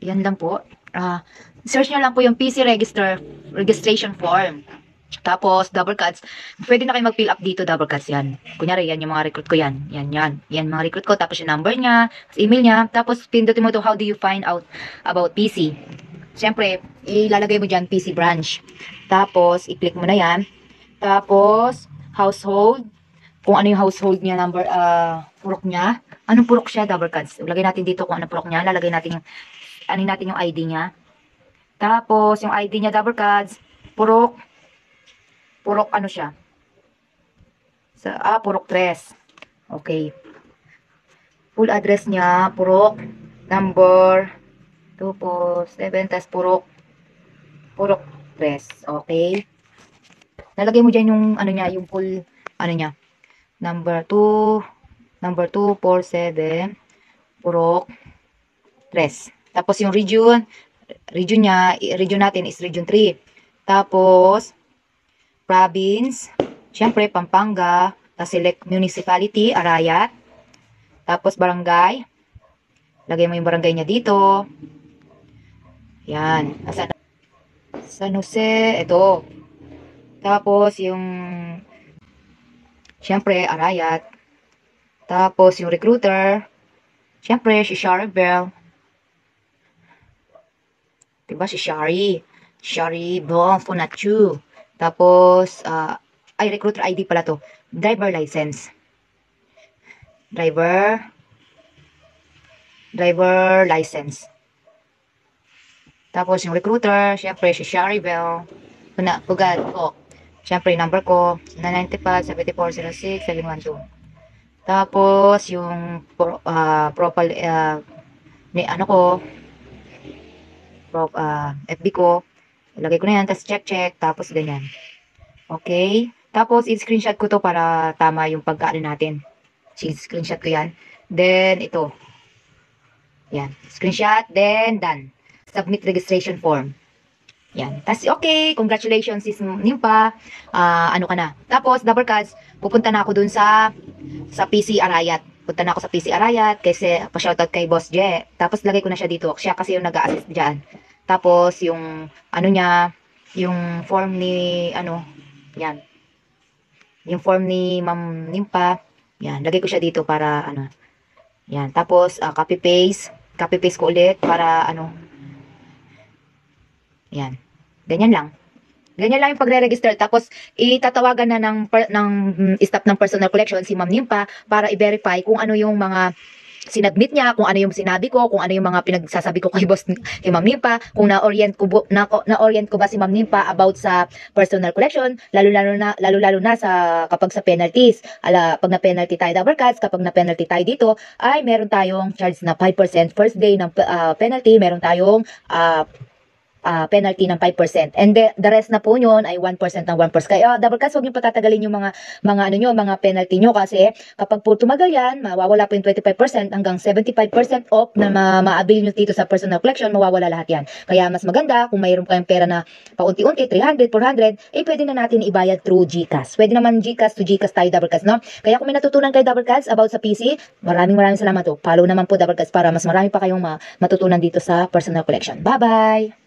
yan lang po. Search nyo lang po yung PC registration form. Tapos, double cuts. Pwede na kayo mag-fill up dito, double cuts yan. Kunyari, yan yung mga recruit ko yan. Yan mga recruit ko. Tapos yung number niya, email niya. Tapos, pindutin mo to, how do you find out about PC? Siyempre, ilalagay mo dyan, PC branch. Tapos, i-click mo na yan. Tapos, household. Kung ano yung household niya, number, purok niya. Anong purok siya, double cuts. Lagay natin dito kung anong purok niya. Lalagay natin yung, ano natin yung ID niya. Tapos, yung ID niya, double cuts. Purok ano siya? Purok 3. Okay. Full address niya, Purok, number 247, tas Purok 3. Okay. Nalagay mo dyan yung, ano niya, yung full, ano niya, number 247, Purok 3. Tapos yung region niya, region natin is region 3. Tapos, province, syempre Pampanga, tapos select municipality, Arayat, tapos barangay, lagay mo yung barangay niya dito, yan, San Jose, ito, tapos yung, syempre Arayat, tapos yung recruiter, syempre si Shari Bell, diba si Shari Bell Funachu. Tapos, recruiter ID pala to. Driver license. Driver license. Tapos, yung recruiter, syempre, si Shari Bell. Pugad ko. Syempre, number ko, 995-7406-712. Tapos, yung profile, ano ko, FB ko, ilagay ko na yan, tapos check, tapos ganyan. Okay? Tapos, i-screenshot ko to para tama yung pagkaano natin. I-screenshot ko yan. Then, ito. Yan. Screenshot, then, done. Submit registration form. Yan. Tapos, okay. Congratulations, sis Nimpa. Ano ka na. Tapos, double cuts, pupunta na ako dun sa PC Arayat. Punta na ako sa PC Arayat kasi pa-shoutout kay Boss Je. Tapos, lagay ko na siya dito. Siya kasi yung nag-a-assist dyan. Tapos, yung, ano niya, yung form ni, yan. Yung form ni Ma'am Nimpa, yan. Lagay ko siya dito para, yan. Tapos, copy-paste ko ulit para, yan. Ganyan lang. Ganyan lang yung pagre-register. Tapos, itatawagan na ng staff ng personal collection si Ma'am Nimpa para i-verify kung ano yung mga sinadmit niya, kung ano yung sinabi ko, kung ano yung mga pinagsasabi ko kay Boss, kay Ma'am Nimpa, kung na-orient ko ba si Ma'am Nimpa about sa personal collection, lalo-lalo na sa kapag sa penalties. Pag na-penalty tayo double cuts, kapag na-penalty tayo dito, ay meron tayong charge na 5% first day ng penalty, meron tayong penalty ng 5%. And the rest na po nyon ay 1% ng 1%. Kaya double cuts, huwag nyo patatagalin yung mga penalty nyo kasi kapag po tumagal yan, mawawala po yung 25% hanggang 75% off na ma-avail nyo dito sa personal collection, mawawala lahat yan. Kaya mas maganda kung mayroon kayong pera na paunti-unti, 300, 400, pwede na natin ibayad through GCash. Pwede naman GCash to GCash tayo double cuts, no? Kaya kung may natutunan kayo double cuts about sa PC, maraming salamat po. Follow naman po double cuts para mas marami pa kayong matutunan dito sa personal collection. Bye-bye!